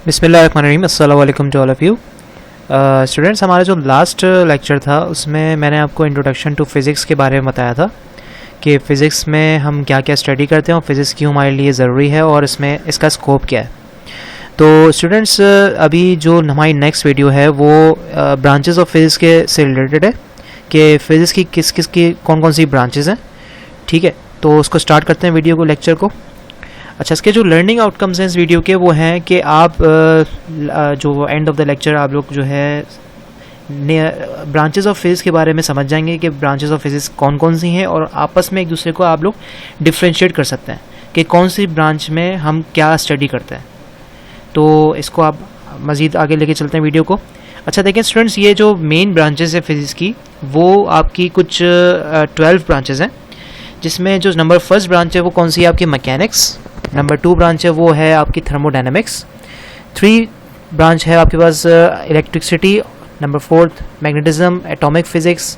बिस्मिल्लाहिर्रहमानिर्रहीम, अस्सलाम वालेकुम to all of you students. हमारा जो लास्ट लेक्चर था उसमें मैंने आपको इंट्रोडक्शन टू फिज़िक्स के बारे में बताया था कि फ़िज़िक्स में हम क्या क्या स्टडी करते हैं और फिज़िक्स क्यों हमारे लिए ज़रूरी है और इसमें इसका स्कोप क्या है। तो स्टूडेंट्स, अभी जो हमारी नेक्स्ट वीडियो है वो ब्रांचेस ऑफ फिज़िक्स के से रिलेटेड है कि फ़िज़िक्स की किस किस की कौन कौन सी ब्रांचेस हैं। ठीक है, तो उसको स्टार्ट करते हैं वीडियो को, लेक्चर को। अच्छा, इसके जो लर्निंग आउटकम्स हैं इस वीडियो के वो हैं कि आप जो एंड ऑफ द लेक्चर आप लोग जो है ब्रांचेस ऑफ फिज़िक्स के बारे में समझ जाएंगे कि ब्रांचेस ऑफ फिज़िक्स कौन कौन सी हैं और आपस में एक दूसरे को आप लोग डिफ्रेंशिएट कर सकते हैं कि कौन सी ब्रांच में हम क्या स्टडी करते हैं। तो इसको आप मज़ीद आगे लेके चलते हैं वीडियो को। अच्छा देखें स्टूडेंट्स, ये जो मेन ब्रांचेस है फिज़िक्स की वो आपकी कुछ 12 ब्रांचेस हैं, जिसमें जो नंबर फर्स्ट ब्रांच है वो कौन सी है आपकी मैकेनिक्स, नंबर 2 ब्रांच है वो है आपकी थर्मोडायनेमिक्स, 3 ब्रांच है आपके पास electricity, number 4 magnetism, atomic physics,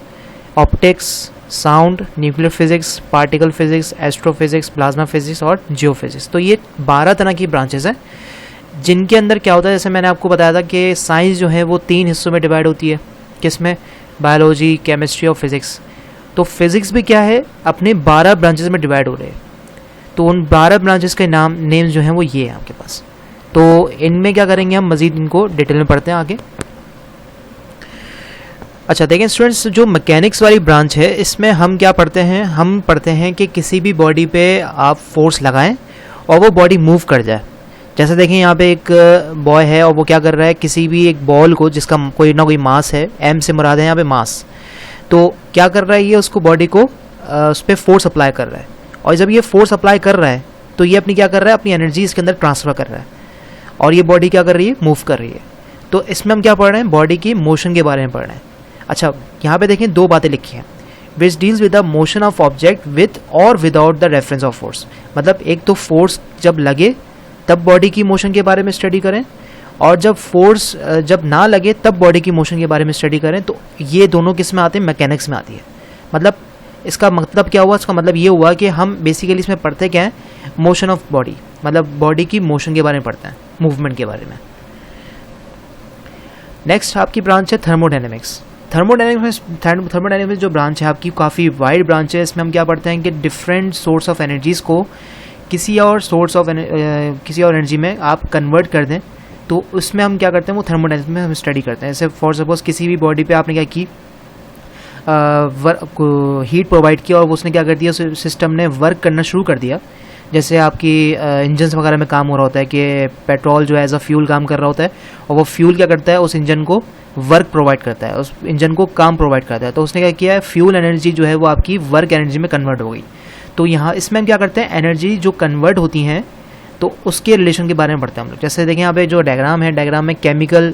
optics, sound, nuclear physics, particle physics, astrophysics, plasma physics और जियोफिज़िक्स। तो ये 12 तरह की ब्रांचेस हैं जिनके अंदर क्या होता है, जैसे मैंने आपको बताया था कि साइंस जो है वो 3 हिस्सों में डिवाइड होती है। किसमें? बायोलॉजी, केमिस्ट्री और फिज़िक्स। तो फिज़िक्स भी क्या है, अपने 12 ब्रांचेस में डिवाइड हो रहे हैं। तो उन 12 ब्रांचेस के नेम्स जो हैं वो ये हैं आपके पास। तो इनमें क्या करेंगे हम, मज़ीद इनको डिटेल में पढ़ते हैं आगे। अच्छा देखें स्टूडेंट्स, जो मैकेनिक्स वाली ब्रांच है इसमें हम क्या पढ़ते हैं, हम पढ़ते हैं कि किसी भी बॉडी पे आप फोर्स लगाएं और वो बॉडी मूव कर जाए। जैसे देखें यहाँ पे एक बॉय है और वो क्या कर रहा है, किसी भी एक बॉल को जिसका कोई ना कोई मास है, एम से मुराद है यहाँ पे मास, तो क्या कर रहा है ये उसको बॉडी को उस पर फोर्स अप्लाई कर रहा है। और जब ये फोर्स अप्लाई कर रहा है तो ये अपनी क्या कर रहा है, अपनी एनर्जी इसके अंदर ट्रांसफ़र कर रहा है और ये बॉडी क्या कर रही है, मूव कर रही है। तो इसमें हम क्या पढ़ रहे हैं, बॉडी की मोशन के बारे में पढ़ रहे हैं। अच्छा, यहाँ पे देखें 2 बातें लिखी हैं, which deals with the motion of object with or without the reference of force. मतलब एक तो फोर्स जब लगे तब बॉडी की मोशन के बारे में स्टडी करें, और जब फोर्स जब ना लगे तब बॉडी की मोशन के बारे में स्टडी करें। तो ये दोनों किस में आते हैं, मैकेनिक्स में आती है। मतलब इसका मतलब क्या हुआ, इसका मतलब ये हुआ कि हम बेसिकली इसमें पढ़ते क्या है, मोशन ऑफ बॉडी, मतलब बॉडी की मोशन के बारे में पढ़ते हैं, मूवमेंट के बारे में। नेक्स्ट आपकी ब्रांच है थर्मोडायनेमिक्स। थर्मोडायनेमिक्स जो ब्रांच है आपकी काफ़ी वाइड ब्रांच है। इसमें हम क्या पढ़ते हैं कि डिफरेंट सोर्स ऑफ एनर्जीज़ को किसी और एनर्जी में आप कन्वर्ट कर दें, तो उसमें हम क्या करते हैं, वो थर्मोडायनेमिक्स में हम स्टडी करते हैं। जैसे फॉर सपोज किसी भी बॉडी पे आपने क्या की, हीट प्रोवाइड किया और उसने क्या कर दिया, सिस्टम ने वर्क करना शुरू कर दिया। जैसे आपकी इंजन्स वगैरह में काम हो रहा होता है कि पेट्रोल जो है एज अ फ्यूल काम कर रहा होता है और वो फ्यूल क्या करता है, उस इंजन को वर्क प्रोवाइड करता है, उस इंजन को काम प्रोवाइड करता है। तो उसने क्या किया है, फ्यूल एनर्जी जो है वो आपकी वर्क एनर्जी में कन्वर्ट हो गई। तो यहाँ इसमें हम क्या करते हैं, एनर्जी जो कन्वर्ट होती हैं तो उसके रिलेशन के बारे में पढ़ते हैं हम लोग। जैसे देखें यहाँ पे जो डायग्राम है, डायग्राम में केमिकल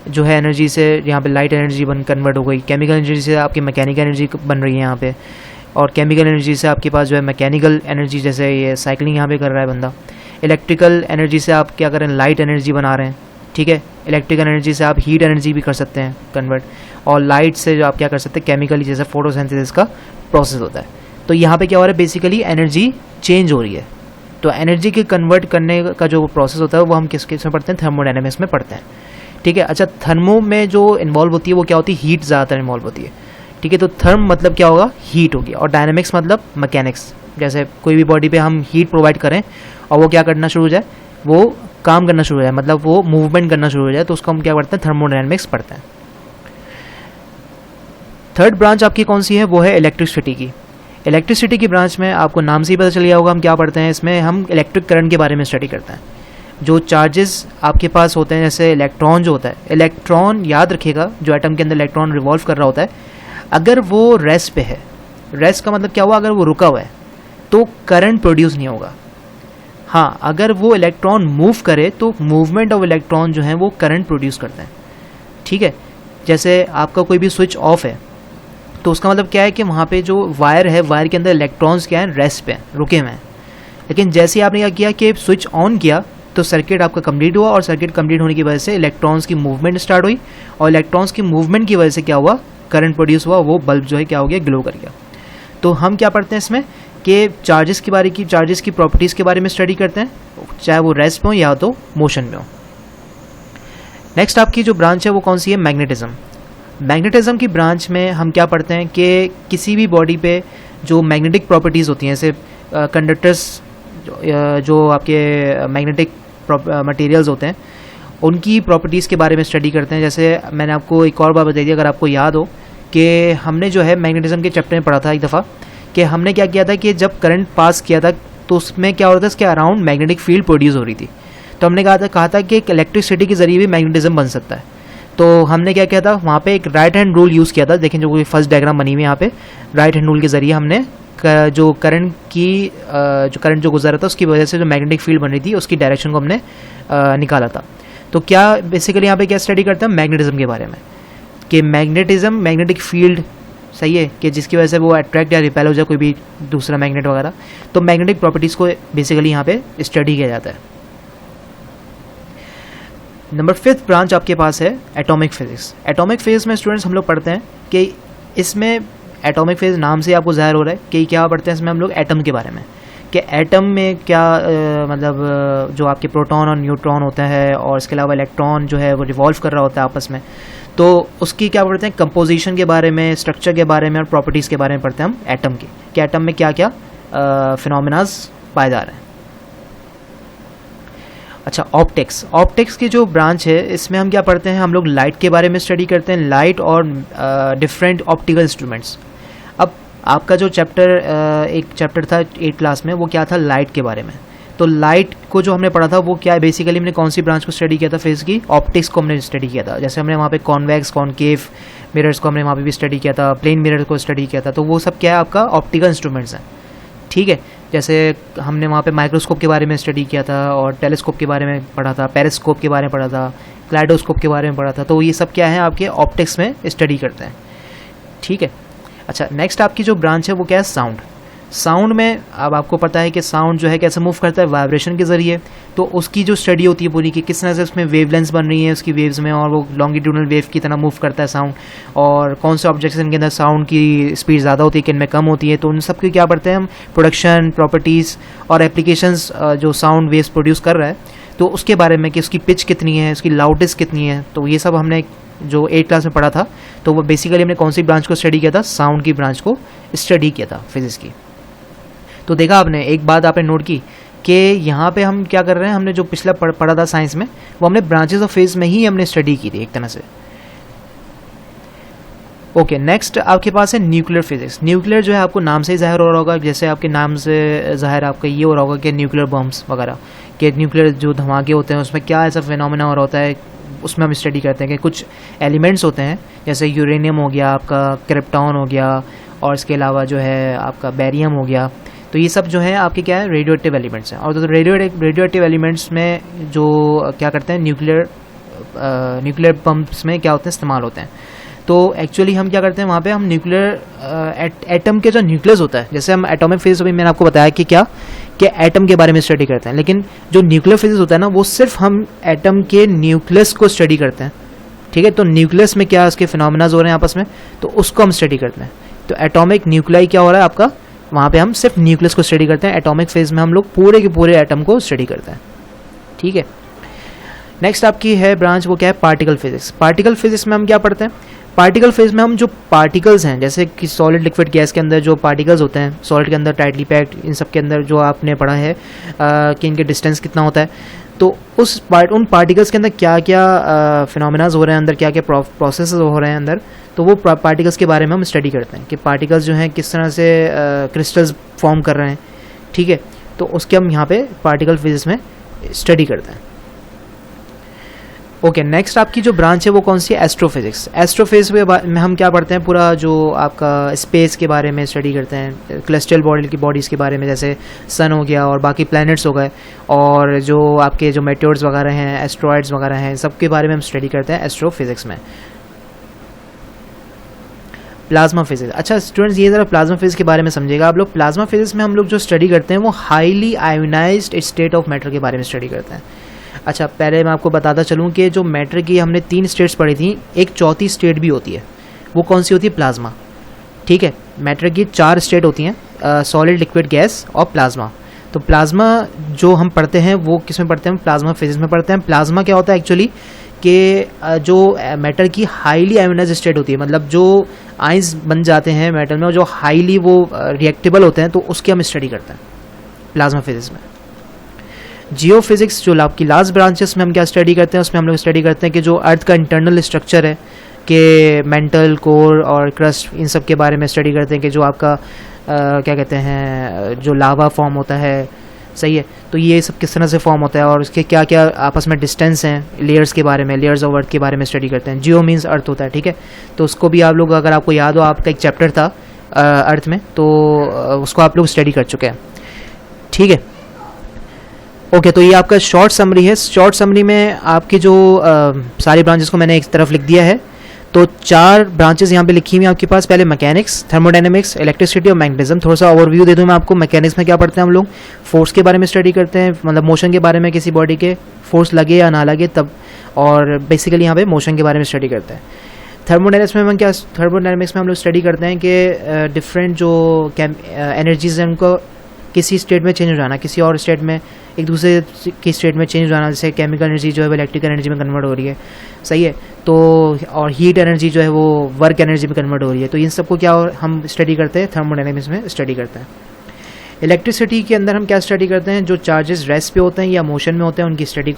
जो है एनर्जी से यहाँ पे लाइट एनर्जी कन्वर्ट हो गई, केमिकल एनर्जी से आपकी मैकेनिकल एनर्जी बन रही है यहाँ पे, और केमिकल एनर्जी से आपके पास जो है मैकेनिकल एनर्जी, जैसे ये साइकिलिंग यहाँ पे कर रहा है बंदा। इलेक्ट्रिकल एनर्जी से आप क्या करें, लाइट एनर्जी बना रहे हैं। ठीक है, इलेक्ट्रिकल एनर्जी से आप हीट एनर्जी भी कर सकते हैं कन्वर्ट, और लाइट से जो आप क्या कर सकते हैं, केमिकली जैसे फोटोसिंथेसिस का प्रोसेस होता है। तो यहाँ पे क्या हो रहा है, बेसिकली एनर्जी चेंज हो रही है। तो एनर्जी के कन्वर्ट करने का जो प्रोसेस होता है वो हम किस में पढ़ते हैं, थर्मोडायनेमिक्स में पढ़ते हैं। ठीक है। अच्छा, थर्मो में जो इन्वॉल्व होती है वो क्या होती है, हीट ज़्यादातर इन्वॉल्व होती है। ठीक है, तो थर्म मतलब क्या होगा, हीट होगी, और डायनेमिक्स मतलब मैकेनिक्स। जैसे कोई भी बॉडी पे हम हीट प्रोवाइड करें और वो क्या करना शुरू हो जाए, वो काम करना शुरू हो जाए, मतलब वो मूवमेंट करना शुरू हो जाए, तो उसको हम क्या पढ़ते हैं, थर्मोडायनेमिक्स पढ़ते हैं। थर्ड ब्रांच आपकी कौन सी है, वो है इलेक्ट्रिसिटी की। इलेक्ट्रिसिटी की ब्रांच में आपको नाम से ही पता चल गया होगा हम क्या पढ़ते हैं। इसमें हम इलेक्ट्रिक करंट के बारे में स्टडी करते हैं। जो चार्जेस आपके पास होते हैं, जैसे इलेक्ट्रॉन जो होता है, इलेक्ट्रॉन याद रखिएगा, जो एटम के अंदर इलेक्ट्रॉन रिवॉल्व कर रहा होता है, अगर वो रेस्ट पे है, रेस्ट का मतलब क्या हुआ, अगर वो रुका हुआ है तो करंट प्रोड्यूस नहीं होगा। हाँ, अगर वो इलेक्ट्रॉन मूव करे तो मूवमेंट ऑफ इलेक्ट्रॉन जो है वो करंट प्रोड्यूस करते हैं। ठीक है, जैसे आपका कोई भी स्विच ऑफ है तो उसका मतलब क्या है कि वहाँ पे जो वायर है, वायर के अंदर इलेक्ट्रॉन्स क्या हैं, रेस्ट पे हैं, रुके हुए हैं। लेकिन जैसे ही आपने क्या किया कि स्विच ऑन किया तो सर्किट आपका कंप्लीट हुआ, और सर्किट कंप्लीट होने की वजह से इलेक्ट्रॉन्स की मूवमेंट स्टार्ट हुई, और इलेक्ट्रॉन्स की मूवमेंट की वजह से क्या हुआ, करंट प्रोड्यूस हुआ, वो बल्ब जो है क्या हो गया, ग्लो कर गया। तो हम क्या पढ़ते हैं इसमें कि चार्जेस की प्रॉपर्टीज़ के बारे में स्टडी करते हैं, चाहे वो रेस्ट में हो या तो मोशन में हो। नेक्स्ट आपकी जो ब्रांच है वो कौन सी है, मैग्नेटिज्म। मैग्नेटिज्म की ब्रांच में हम क्या पढ़ते हैं कि किसी भी बॉडी पे जो मैग्नेटिक प्रॉपर्टीज़ होती हैं, जैसे कंडक्टर्स जो आपके मैग्नेटिक मटेरियल्स होते हैं उनकी प्रॉपर्टीज़ के बारे में स्टडी करते हैं। जैसे मैंने आपको एक और बात बताई थी, अगर आपको याद हो कि हमने जो है मैग्नेटिज्म के चैप्टर में पढ़ा था एक दफ़ा कि हमने क्या किया था कि जब करंट पास किया था तो उसमें क्या हो रहा था, इसके अराउंड मैग्नेटिक फील्ड प्रोड्यूस हो रही थी। तो हमने कहा था कि इलेक्ट्रिसिटी के ज़रिए भी मैग्नेटिज्म बन सकता है। तो हमने क्या किया था, वहाँ पे एक राइट हैंड रूल यूज़ किया था। देखें जो फर्स्ट डायग्राम बनी हुई है यहाँ पे, राइट हैंड रूल के ज़रिए हमने जो करंट जो गुजरा था उसकी वजह से जो मैग्नेटिक फील्ड बन रही थी उसकी डायरेक्शन को हमने निकाला था। तो क्या बेसिकली यहाँ पे क्या स्टडी करते हैं, मैग्नेटिज्म के बारे में, कि मैग्नेटिज्म मैग्नेटिक फील्ड सही है कि जिसकी वजह से वो अट्रैक्ट या रिपेल हो जाए कोई भी दूसरा मैग्नेट वगैरह। तो मैग्नेटिक प्रॉपर्टीज़ को बेसिकली यहाँ पे स्टडी किया जाता है। नंबर 5th ब्रांच आपके पास है एटॉमिक फिजिक्स। एटॉमिक फिजिक्स में स्टूडेंट्स हम लोग पढ़ते हैं कि इसमें एटॉमिक फिजिक्स नाम से आपको ज़ाहिर हो रहा है कि क्या पढ़ते हैं इसमें हम लोग एटम के बारे में, कि एटम में क्या मतलब जो आपके प्रोटॉन और न्यूट्रॉन होता है और इसके अलावा इलेक्ट्रॉन जो है वो रिवॉल्व कर रहा होता है आपस में। तो उसकी क्या पढ़ते हैं, कंपोजिशन के बारे में, स्ट्रक्चर के बारे में और प्रॉपर्टीज़ के बारे में पढ़ते हैं हम एटम की, कि एटम में क्या क्या फिनोमिनाज पाए जा रहे हैं। अच्छा, ऑप्टिक्स की जो ब्रांच है इसमें हम क्या पढ़ते हैं, हम लोग लाइट के बारे में स्टडी करते हैं, लाइट और डिफरेंट ऑप्टिकल इंस्ट्रूमेंट्स। अब आपका जो एक चैप्टर था 8th क्लास में, वो क्या था, लाइट के बारे में। तो लाइट को जो हमने पढ़ा था वो क्या है, बेसिकली हमने कौन सी ब्रांच को स्टडी किया था फिजिक्स की, ऑप्टिक्स को हमने स्टडी किया था। जैसे हमने वहाँ पे कॉन्वेक्स कॉनकेव मिरर्स को हमने वहाँ पे भी स्टडी किया था, प्लेन मिरर को स्टडी किया था। तो वो सब क्या है, आपका ऑप्टिकल इंस्ट्रूमेंट्स हैं, ठीक है। जैसे हमने वहाँ पे माइक्रोस्कोप के बारे में स्टडी किया था और टेलीस्कोप के बारे में पढ़ा था, पेरिस्कोप के बारे में पढ़ा था, क्लाइडोस्कोप के बारे में पढ़ा था। तो ये सब क्या है, आपके ऑप्टिक्स में स्टडी करते हैं, ठीक है। अच्छा, नेक्स्ट आपकी जो ब्रांच है वो क्या है, साउंड में अब आपको पता है कि साउंड जो है कैसे मूव करता है, वाइब्रेशन के ज़रिए। तो उसकी जो स्टडी होती है पूरी कि किस तरह से उसमें वेवलेंथ्स बन रही है उसकी वेव्स में, और वो लॉन्गिट्यूडनल वेव की तरह मूव करता है साउंड, और कौन से ऑब्जेक्ट्स इनके अंदर साउंड की स्पीड ज़्यादा होती है, किन में कम होती है। तो उन सब की क्या पढ़ते हैं हम, प्रोडक्शन, प्रॉपर्टीज़ और एप्लीकेशंस जो साउंड वेव्स प्रोड्यूस कर रहा है, तो उसके बारे में कि उसकी पिच कितनी है, उसकी लाउडनेस कितनी है। तो ये सब हमने जो 8th क्लास में पढ़ा था। तो वो बेसिकली हमने कौन सी ब्रांच को स्टडी किया था, साउंड की ब्रांच को स्टडी किया था फिजिक्स की। तो देखा आपने, एक बात आपने नोट की कि यहाँ पे हम क्या कर रहे हैं, हमने जो पिछला पढ़ा था साइंस में वो हमने ब्रांचेस ऑफ फिजिक्स में ही हमने स्टडी की थी एक तरह से। ओके, नेक्स्ट आपके पास है न्यूक्लियर फिजिक्स। न्यूक्लियर जो है आपको नाम से ही जाहिर हो रहा होगा, जैसे आपके नाम से जाहिर आपका ये हो रहा होगा कि न्यूक्लियर बम्स वगैरह, कि न्यूक्लियर जो धमाके होते हैं उसमें क्या ऐसा फिनोमेना हो रहा होता है, उसमें हम स्टडी करते हैं कि कुछ एलिमेंट्स होते हैं, जैसे यूरेनियम हो गया, आपका क्रिप्टॉन हो गया, और इसके अलावा जो है आपका बेरियम हो गया। तो ये सब जो है आपके क्या है, रेडियो एलिमेंट्स हैं। और तो रेडियो एलिमेंट्स में जो क्या करते हैं, न्यूक्लियर पंप्स में क्या होते हैं, इस्तेमाल होते हैं। तो एक्चुअली हम क्या करते हैं वहाँ पे, हम न्यूक्लियर एटम के जो न्यूक्लियस होता है, जैसे हम एटॉमिक फिजिक्स अभी मैंने आपको बताया कि क्या कि एटम के बारे में स्टडी करते हैं, लेकिन जो न्यूक्लियर फिजिक्स होता है ना, वो सिर्फ हम एटम के न्यूक्लियस को स्टडी करते हैं, ठीक है। तो न्यूक्लियस में क्या उसके फिनोमेनाज हो रहे हैं आपस में, तो उसको हम स्टडी करते हैं। तो एटॉमिक न्यूक्लियाई क्या हो रहा है आपका, वहाँ पे हम सिर्फ न्यूक्लियस को स्टडी करते हैं। एटॉमिक फेज में हम लोग पूरे के पूरे एटम को स्टडी करते हैं, ठीक है। नेक्स्ट आपकी है ब्रांच, वो क्या है, पार्टिकल फिजिक्स। पार्टिकल फिजिक्स में हम क्या पढ़ते हैं, पार्टिकल फेज में हम जो पार्टिकल्स हैं, जैसे कि सॉलिड लिक्विड गैस के अंदर जो पार्टिकल्स होते हैं, सॉलिड के अंदर टाइटली पैक्ड, इन सब के अंदर जो आपने पढ़ा है कि इनके डिस्टेंस कितना होता है, तो उन पार्टिकल्स के अंदर क्या क्या फिनोमेनाज हो रहे हैं, अंदर क्या क्या प्रोसेस हो रहे हैं अंदर, तो वो पार्टिकल्स के बारे में हम स्टडी करते हैं कि पार्टिकल्स जो हैं किस तरह से क्रिस्टल्स फॉर्म कर रहे हैं, ठीक है। तो उसके हम यहाँ पे पार्टिकल फिजिक्स में स्टडी करते हैं। ओके, नेक्स्ट आपकी जो ब्रांच है वो कौन सी है, एस्ट्रोफिजिक्स। एस्ट्रोफिजिक्स में हम क्या पढ़ते हैं, पूरा जो आपका स्पेस के बारे में स्टडी करते हैं, क्लस्टल बॉडीज़ के बारे में, जैसे सन हो गया और बाकी प्लैनेट्स हो गए, और जो आपके जो मेटेओर्स वगैरह हैं, एस्ट्रॉयड्स वगैरह हैं, सब के बारे में हम स्टडी करते हैं एस्ट्रोफिजिक्स में। Plasma physics. अच्छा स्टूडेंट्स, ये ज़रा प्लाज्मा फिजिक्स के बारे में समझिएगा आप लोग। प्लाज्मा फिजिक्स में हम लोग जो स्टडी करते हैं वो highly ionised state of matter के बारे में स्टडी करते हैं। अच्छा, पहले मैं आपको बताता चलूँ कि जो मैटर की हमने 3 स्टेट्स पढ़ी थी, एक चौथी स्टेट भी होती है, वो कौन सी होती है, प्लाज्मा, ठीक है। मैटर की 4 स्टेट होती हैं, सॉलिड, लिक्विड, गैस और प्लाज्मा। तो प्लाज्मा जो हम पढ़ते हैं वो किस में पढ़ते हैं? प्लाज्मा फिजिक्स में पढ़ते हैं। प्लाज्मा क्या होता है एक्चुअली कि जो मैटर की हाईली आयोनाइज स्टेट होती है, मतलब जो आइंस बन जाते हैं मैटर में और जो हाईली वो रिएक्टेबल होते हैं, तो उसकी हम स्टडी करते हैं प्लाज्मा फिजिक्स में। जियो फिजिक्स जो आपकी लास्ट ब्रांचेस में हम क्या स्टडी करते हैं, उसमें हम लोग स्टडी करते हैं कि जो अर्थ का इंटरनल स्ट्रक्चर है, कि मेंटल कोर और क्रस्ट, इन सब के बारे में स्टडी करते हैं कि जो आपका क्या कहते हैं, जो लावा फॉर्म होता है, सही है, तो ये सब किस तरह से फॉर्म होता है और उसके क्या क्या आपस में डिस्टेंस हैं, लेयर्स के बारे में, लेयर्स ऑफ अर्थ के बारे में स्टडी करते हैं। जियो मीन्स अर्थ होता है, ठीक है, तो उसको भी आप लोग, अगर आपको याद हो, आपका एक चैप्टर था अर्थ में, तो उसको आप लोग स्टडी कर चुके हैं, ठीक है। ओके, तो ये आपका शॉर्ट समरी है। शॉर्ट समरी में आपकी जो सारी ब्रांचेस को मैंने एक तरफ लिख दिया है। तो 4 ब्रांचेस यहाँ पे लिखी हुई हैं आपके पास। पहले मैकेनिक्स, थर्मोडायनेमिक्स, इलेक्ट्रिसिटी और मैग्नेटिज्म। थोड़ा सा ओवरव्यू दे दूँ मैं आपको। मैकेनिक्स में क्या पढ़ते हैं हम लोग? फोर्स के बारे में स्टडी करते हैं, मतलब मोशन के बारे में, किसी बॉडी के फोर्स लगे या ना लगे तब, और बेसिकली यहाँ पे मोशन के बारे में स्टडी करते हैं। थर्मोडायनेमिक्स में हम क्या, थर्मोडायनेमिक्स में हम लोग स्टडी करते हैं कि डिफरेंट जो एनर्जीज हैं उनको किसी स्टेट में चेंज हो जाना, किसी और स्टेट में एक दूसरे की स्टेट में चेंज हो जाना, जैसे केमिकल एनर्जी जो है वो इलेक्ट्रिकल एनर्जी में कन्वर्ट हो रही है, सही है, तो और हीट एनर्जी जो है वो वर्क एनर्जी में कन्वर्ट हो रही है। तो इन सबको क्या हम स्टडी करते हैं, थर्मोडायनेमिक्स में स्टडी करते हैं। इलेक्ट्रिसिटी के अंदर हम क्या स्टडी करते हैं? जो चार्जेस रेस्ट पे होते हैं या मोशन में होते हैं, उनकी स्टडी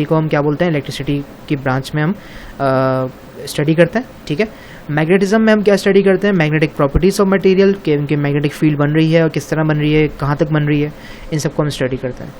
को हम क्या बोलते हैं? इलेक्ट्रिसिटी की ब्रांच में हम स्टडी करते हैं, ठीक है। मैग्नेटिज्म में हम क्या स्टडी करते हैं? मैग्नेटिक प्रॉपर्टीज ऑफ मटेरियल, कि उनकी मैग्नेटिक फील्ड बन रही है और किस तरह बन रही है, कहाँ तक बन रही है, इन सबको हम स्टडी करते हैं।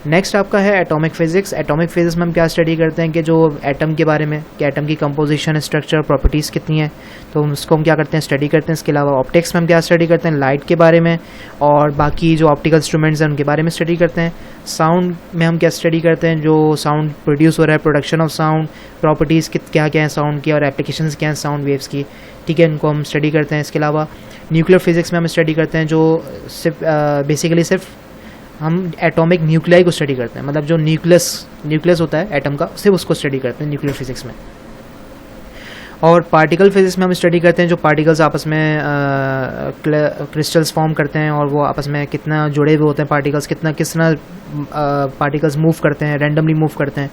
नेक्स्ट आपका है एटॉमिक फिजिक्स। एटॉमिक फिजिक्स में हम क्या स्टडी करते हैं कि जो एटम के बारे में, कि एटम की कंपोजिशन, स्ट्रक्चर, प्रॉपर्टीज़ कितनी है, तो उसको हम क्या करते हैं? स्टडी करते हैं। इसके अलावा ऑप्टिक्स में हम क्या स्टडी करते हैं? लाइट के बारे में और बाकी जो ऑप्टिकल इंस्ट्रूमेंट्स हैं उनके बारे में स्टडी करते हैं। साउंड में हम क्या स्टडी करते हैं? जो साउंड प्रोड्यूस हो रहा है, प्रोडक्शन ऑफ साउंड, प्रॉपर्टीज़ क्या क्या है साउंड की और एप्लीकेशंस क्या हैं साउंड वेव्स की, ठीक है, इनको हम स्टडी करते हैं। इसके अलावा न्यूक्लियर फिजिक्स में हम स्टडी करते हैं, जो सिर्फ बेसिकली सिर्फ हम एटॉमिक न्यूक्लियाई को स्टडी करते हैं, मतलब जो न्यूक्लियस होता है एटम का, सिर्फ उसको स्टडी करते हैं न्यूक्लियर फिजिक्स में। और पार्टिकल फिजिक्स में हम स्टडी करते हैं जो पार्टिकल्स आपस में क्रिस्टल्स फॉर्म करते हैं और वो आपस में कितना जुड़े हुए होते हैं पार्टिकल्स, किस तरह पार्टिकल्स मूव करते हैं, रैंडमली मूव करते हैं,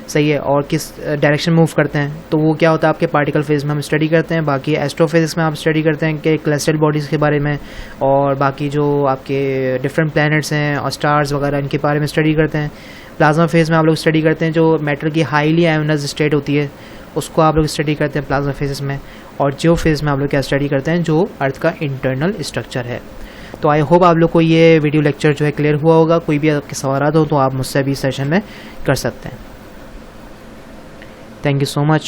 सही है, और किस डायरेक्शन मूव करते हैं, तो वो क्या होता है आपके पार्टिकल फिजिक्स में हम स्टडी करते हैं। बाकी एस्ट्रोफिजिक्स में आप स्टडी करते हैं कि क्लस्टल बॉडीज़ के बारे में और बाकी जो आपके डिफरेंट प्लैनेट्स हैं और स्टार्स वगैरह, इनके बारे में स्टडी करते हैं। प्लाज्मा फेज में आप लोग स्टडी करते हैं जो मैटर की हाईली आयोनाइज्ड स्टेट होती है, उसको आप लोग स्टडी करते हैं प्लाज्मा फेज में। और जियो फेज में आप लोग क्या स्टडी करते हैं? जो अर्थ का इंटरनल स्ट्रक्चर है। तो आई होप आप लोग को ये वीडियो लेक्चर जो है क्लियर हुआ होगा। कोई भी आपके सवाल हो तो आप मुझसे भी सेशन में कर सकते हैं। Thank you so much.